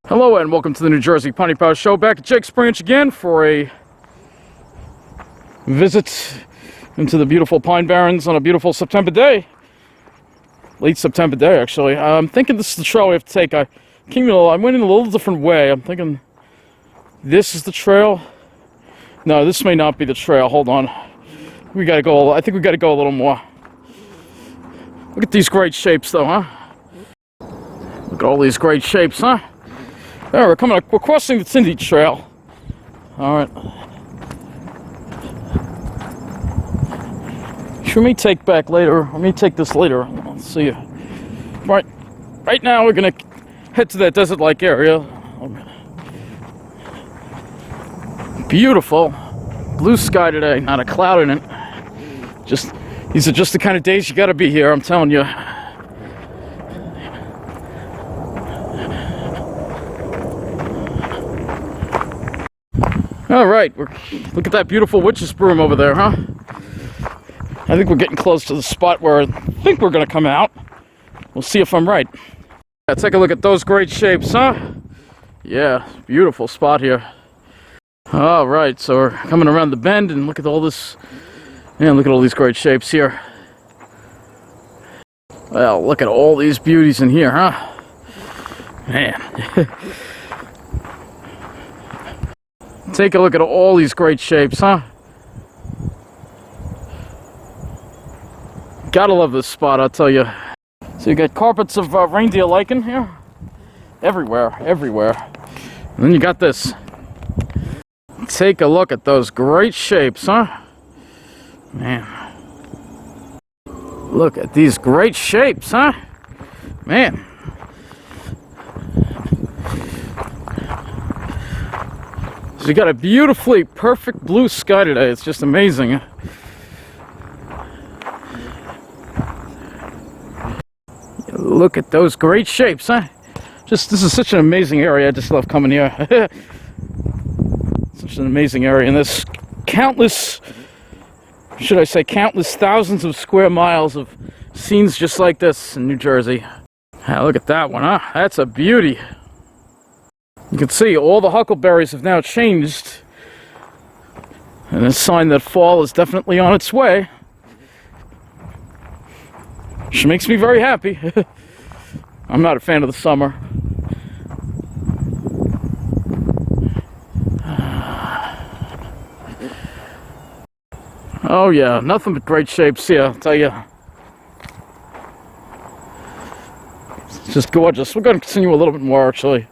Hello and welcome to the New Jersey Piney Power Show. Back at Jake's Branch again for a visit into the beautiful Pine Barrens on a beautiful September day. Late September day, actually. I'm thinking this is the trail we have to take. I went in a little different way. I'm thinking this is the trail. No, this may not be the trail. Hold on. We gotta go. I think we gotta go a little more. Look at these great shapes, though, huh? Look at all these great shapes, huh? There, we're crossing the Tindy Trail. Alright. We may take back later. We may take this later. I'll see you. Right now we're gonna head to that desert-like area. Beautiful. Blue sky today, not a cloud in it. These are just the kind of days you gotta be here, I'm telling you. All right, look at that beautiful witch's broom over there, huh? I think we're getting close to the spot where I think we're gonna come out. We'll see if I'm right. Yeah, take a look at those great shapes, huh? Yeah, beautiful spot here. All right, so we're coming around the bend and look at all this. Man, look at all these great shapes here. Well, look at all these beauties in here, huh? Man. Take a look at all these great shapes, huh? Gotta love this spot, I'll tell you. So you got carpets of reindeer lichen here. Everywhere. And then you got this. Take a look at those great shapes, huh? Man. Look at these great shapes, huh? Man. So you got a beautifully perfect blue sky today. It's just amazing. Look at those great shapes, huh? This is such an amazing area. I just love coming here. Such an amazing area. And there's countless thousands of square miles of scenes just like this in New Jersey. Look at that one, huh? That's a beauty. You can see all the huckleberries have now changed, and a sign that fall is definitely on its way, which makes me very happy. I'm not a fan of the summer. Oh yeah, nothing but great shapes here, I'll tell you. It's just gorgeous. We're going to continue a little bit more, actually.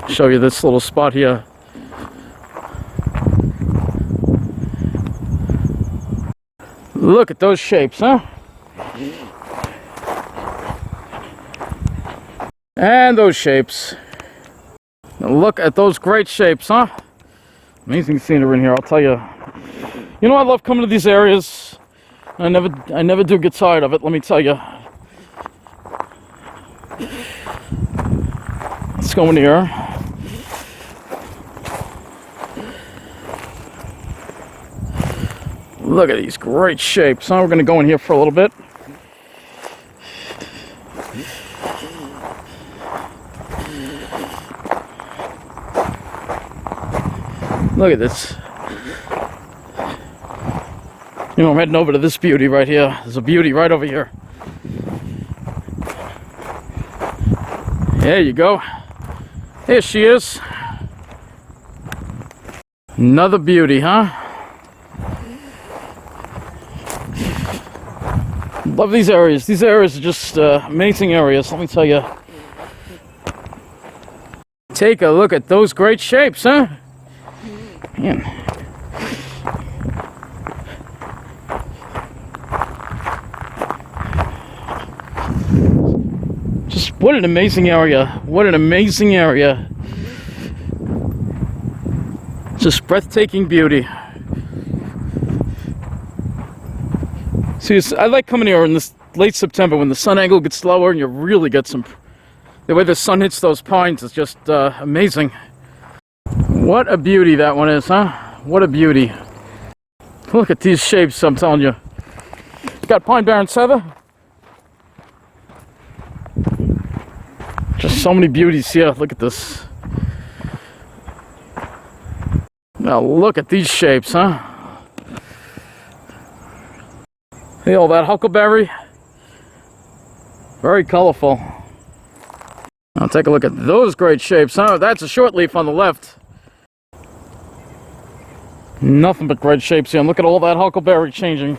Show you this little spot here. Look at those shapes, huh? And those shapes. Now look at those great shapes, huh? Amazing scenery in here, I'll tell you. You know, I love coming to these areas. I never do get tired of it, let me tell you. Let's go in here. Look at these great shapes. Now we're going to go in here for a little bit. Look at this. You know, I'm heading over to this beauty right here. There's a beauty right over here. There you go. There she is. Another beauty, huh? Love these areas. These areas are just amazing areas, let me tell you. Take a look at those great shapes, huh? Man. Just what an amazing area. What an amazing area. Just breathtaking beauty. See, I like coming here in this late September when the sun angle gets lower and you really get some The way the sun hits those pines is just amazing. What a beauty that one is, huh? What a beauty. Look at these shapes, I'm telling you. You got Pine Barrens heather. Just so many beauties here. Look at this. Now look at these shapes, huh? See all that huckleberry? Very colorful. Now take a look at those great shapes, huh? That's a short leaf on the left. Nothing but great shapes here. And look at all that huckleberry changing.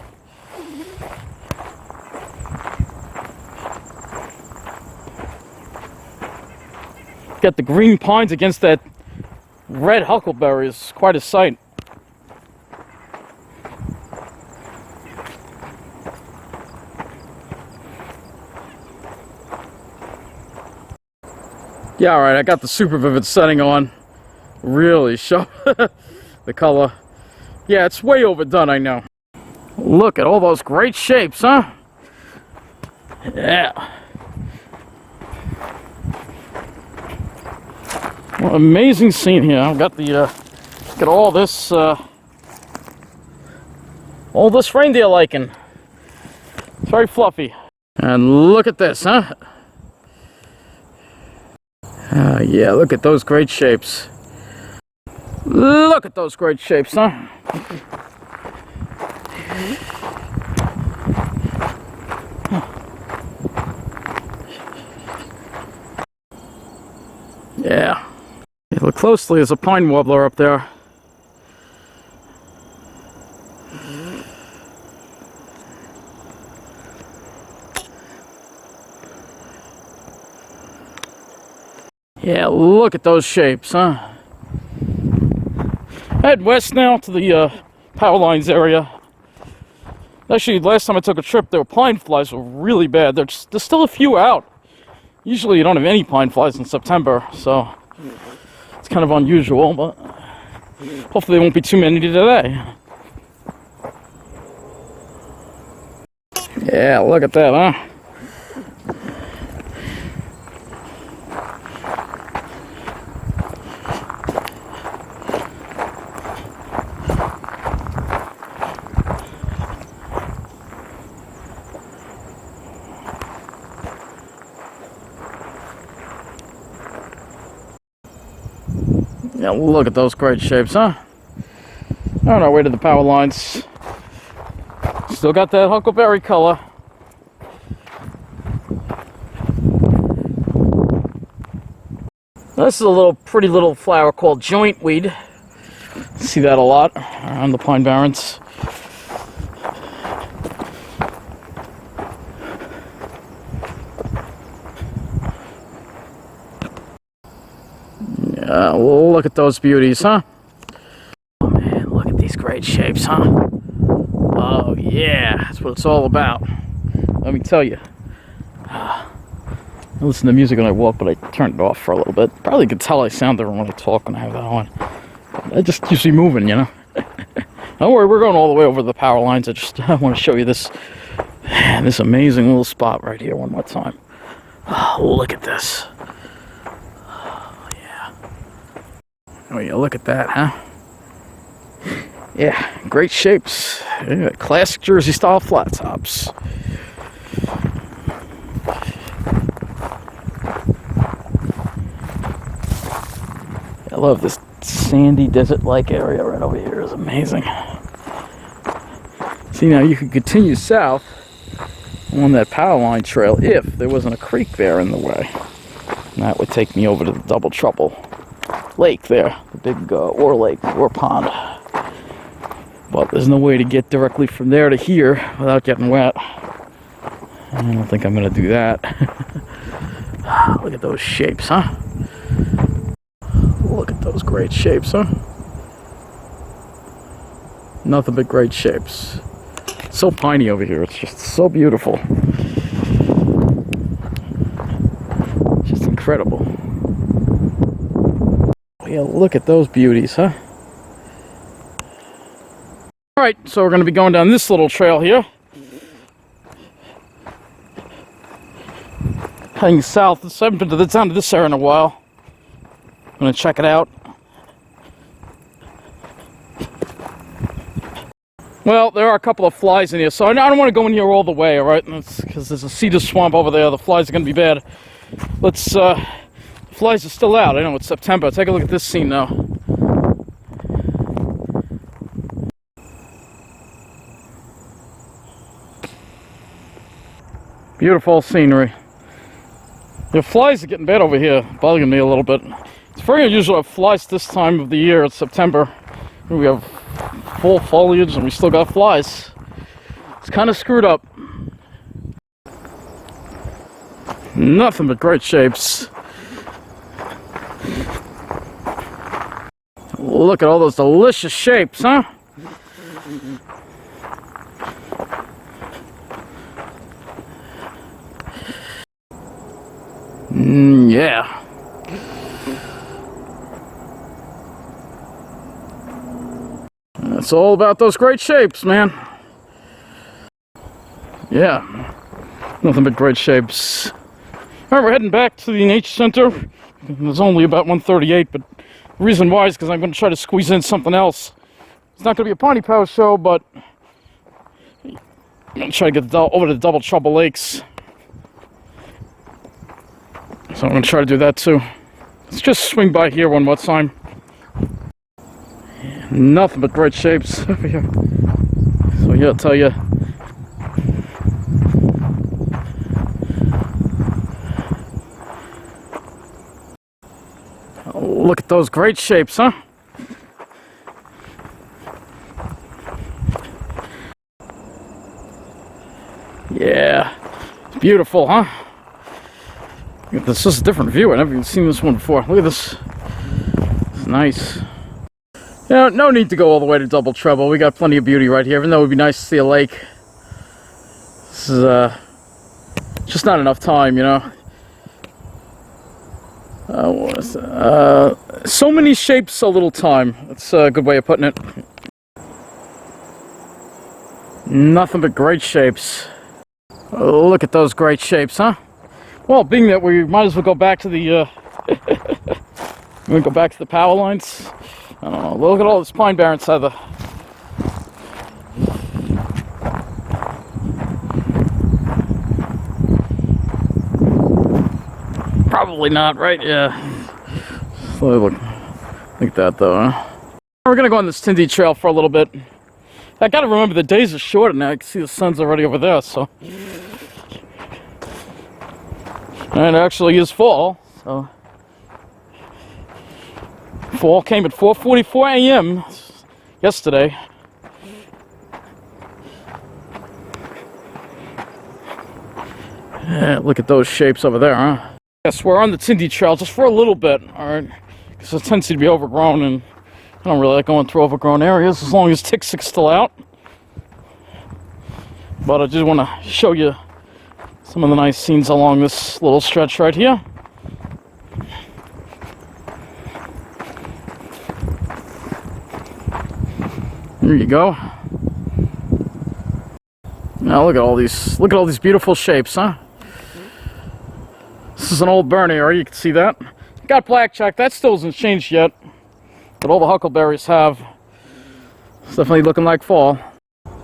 Got the green pines against that red huckleberry is quite a sight. Yeah, alright, I got the super vivid setting on. Really show the color. Yeah, it's way overdone, I know. Look at all those great shapes, huh? Yeah. What an amazing scene here. I've got the got all this reindeer lichen. It's very fluffy. And look at this, huh? Yeah, look at those great shapes. Look at those great shapes, huh? Yeah. You look closely, there's a pine warbler up there. Yeah, look at those shapes, huh? Head west now to the power lines area. Actually, last time I took a trip, there were pine flies were really bad. There's still a few out. Usually you don't have any pine flies in September, so it's kind of unusual, but hopefully there won't be too many today. Yeah, look at that, huh? Yeah, look at those great shapes, huh? On our way to the power lines. Still got that huckleberry color. This is a pretty little flower called joint weed. See that a lot around the Pine Barrens. Yeah, look at those beauties, huh? Oh man, look at these great shapes, huh? Oh yeah, that's what it's all about. Let me tell you. I listen to music when I walk, but I turned it off for a little bit. Probably could tell I sound different when I talk when I have that on. I just usually moving, you know. Don't worry, we're going all the way over the power lines. I want to show you this amazing little spot right here one more time. Oh, look at this. Oh yeah, look at that, huh? Yeah, great shapes. Yeah, classic Jersey style flat tops. I love this sandy desert-like area right over here. It's amazing. See, now you could continue south on that power line trail if there wasn't a creek there in the way. And that would take me over to the Double Trouble Lake there, the big ore lake, ore pond. But there's no way to get directly from there to here without getting wet. I don't think I'm going to do that. Look at those shapes, huh? Look at those great shapes, huh? Nothing but great shapes. It's so piney over here. It's just so beautiful. Just incredible. Yeah, look at those beauties, huh? Alright, so we're going to be going down this little trail here. heading south. I haven't been down to this area in a while. I'm gonna check it out. Well, there are a couple of flies in here, so I don't want to go in here all the way, alright? Because there's a cedar swamp over there. The flies are gonna be bad. Let's, the flies are still out. I know it's September. Take a look at this scene now. Beautiful scenery. The flies are getting bad over here, bugging me a little bit. It's very unusual to have flies this time of the year. It's September. We have full foliage and we still got flies. It's kind of screwed up. Nothing but great shapes. Look at all those delicious shapes, huh? Yeah. It's all about those great shapes, man. Yeah. Nothing but great shapes. Alright, we're heading back to the nature center. There's only about 1:38, but the reason why is because I'm going to try to squeeze in something else. It's not going to be a Piney Power show, but I'm going to try to get over to Double Trouble Lakes. So I'm going to try to do that too. Let's just swing by here one more time. Nothing but great shapes over here. So yeah, I'll tell you. Look at those great shapes, huh? Yeah, it's beautiful, huh? This is a different view. I've never even seen this one before. Look at this. It's nice. You know, no need to go all the way to Double Trouble. We got plenty of beauty right here, even though it would be nice to see a lake. This is just not enough time, you know. So many shapes, so little time. That's a good way of putting it. Nothing but great shapes. Oh, look at those great shapes, huh? Well, being that we might as well go back to the we go back to the power lines. I don't know. Look at all this pine barrens heather. Probably not, right? Yeah. So look at that, though. Huh? We're gonna go on this Tindy Trail for a little bit. I gotta remember the days are shorter now. I can see the sun's already over there, so. And it actually is fall, so. Fall came at 4:44 a.m. yesterday. Yeah, look at those shapes over there, huh? Yes, we're on the Tindy Trail just for a little bit, alright? Because it tends to be overgrown, and I don't really like going through overgrown areas as long as ticks are still out. But I just want to show you some of the nice scenes along this little stretch right here. There you go. Now look at all these beautiful shapes, huh? This is an old burn area, you can see that. Got blackjack, that still hasn't changed yet. But all the huckleberries have. It's definitely looking like fall.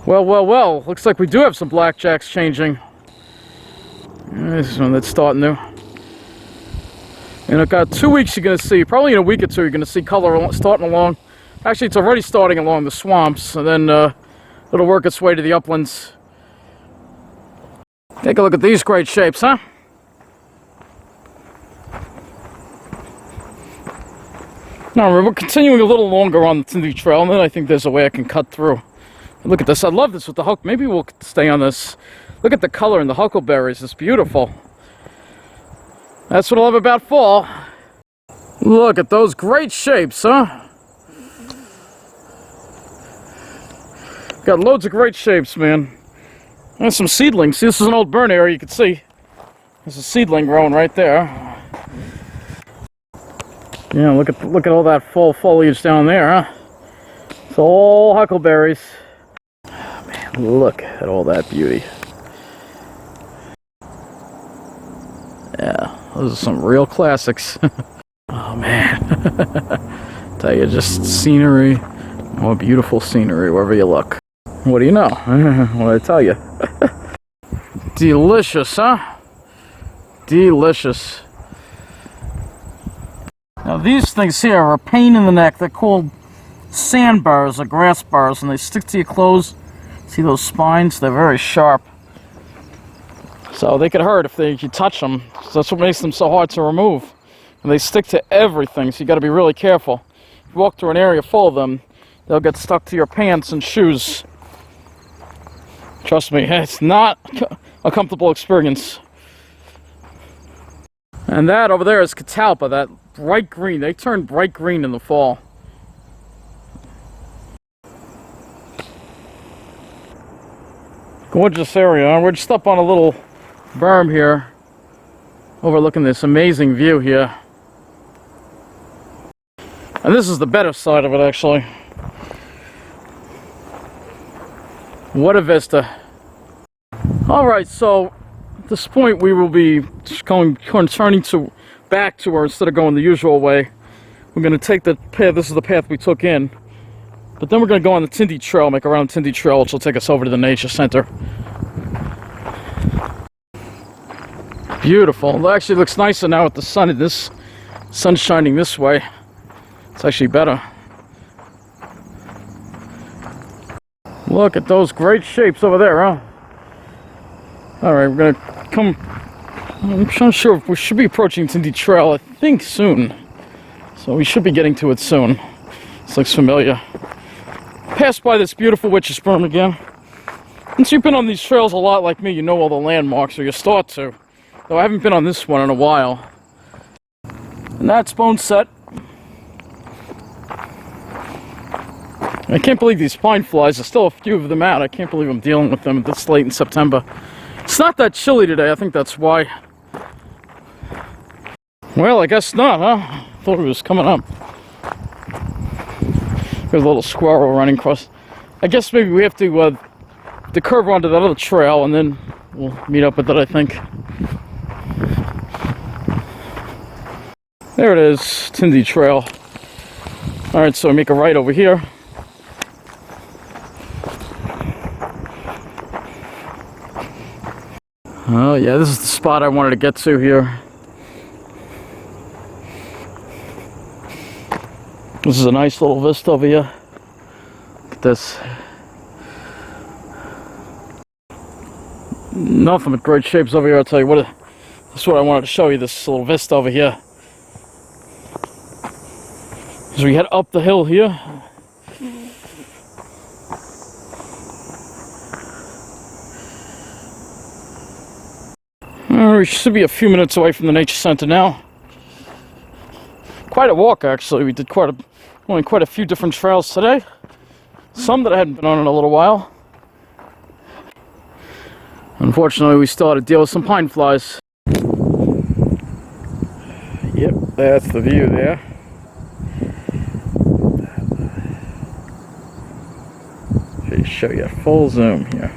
Well, well, well, looks like we do have some blackjacks changing. This is one that's starting to. In about 2 weeks you're going to see, probably in a week or two, you're going to see color starting along. Actually, it's already starting along the swamps, and then it'll work its way to the uplands. Take a look at these great shapes, huh? Now, we're continuing a little longer on the Tindy Trail, and then I think there's a way I can cut through. Look at this. I love this with the huck. Maybe we'll stay on this. Look at the color in the huckleberries. It's beautiful. That's what I love about fall. Look at those great shapes, huh? Got loads of great shapes, man. There's some seedlings. See, this is an old burn area, you can see. There's a seedling growing right there. Yeah, look at all that fall foliage down there, huh? It's all huckleberries. Oh, man, look at all that beauty. Yeah, Those are some real classics. Oh man. Tell you, just scenery, more beautiful scenery wherever you look. What do you know? What did I tell you? Delicious, huh? Delicious. Now these things here are a pain in the neck. They're called sandbars or grass bars, and they stick to your clothes. See those spines? They're very sharp. So they could hurt if you touch them. So that's what makes them so hard to remove. And they stick to everything, so you got to be really careful. If you walk through an area full of them, they'll get stuck to your pants and shoes. Trust me, it's not a comfortable experience. And that over there is catalpa, that bright green. They turn bright green in the fall. Gorgeous area. We're just up on a little berm here, overlooking this amazing view here. And this is the better side of it, actually. What a vista. Alright, so at this point we will be turning back to her instead of going the usual way. We're going to take the path. This is the path we took in. But then we're going to go on the Tindy Trail, make around Tindy Trail, which will take us over to the nature center. Beautiful. It actually looks nicer now with the sun. This sun's shining this way. It's actually better. Look at those great shapes over there, huh? Alright, we're gonna come. I'm not sure if we should be approaching Tindy Trail, I think soon. So we should be getting to it soon. This looks familiar. Passed by this beautiful witch's berm again. Since you've been on these trails a lot like me, you know all the landmarks, or you start to. Though I haven't been on this one in a while. And that's bone set. I can't believe these pine flies. There's still a few of them out. I can't believe I'm dealing with them this late in September. It's not that chilly today. I think that's why. Well, I guess not, huh? Thought it was coming up. There's a little squirrel running across. I guess maybe we have to curve onto that other trail, and then we'll meet up with it, I think. There it is, Tindy Trail. Alright, so I make a right over here. Oh yeah, this is the spot I wanted to get to here. This is a nice little vista over here. Look at this. Nothing but great shapes over here, I'll tell you what. That's what I wanted to show you, this little vista over here. As we head up the hill here. We should be a few minutes away from the nature center now. Quite a walk, actually. We did only quite a few different trails today. Some that I hadn't been on in a little while. Unfortunately, we still had to deal with some pine flies. Yep, that's the view there. Let me show you a full zoom here.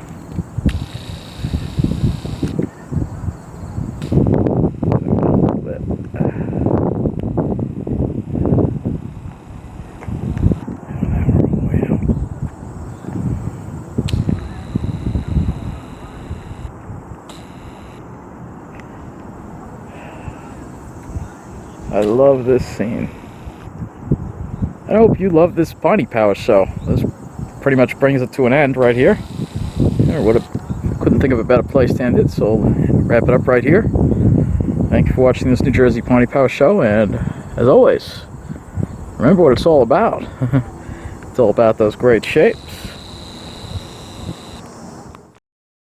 I love this scene. I hope you love this Piney Power show. This pretty much brings it to an end right here. Couldn't think of a better place to end it, so I'll wrap it up right here. Thank you for watching this New Jersey Piney Power show, and as always, remember what it's all about. It's all about those great shapes.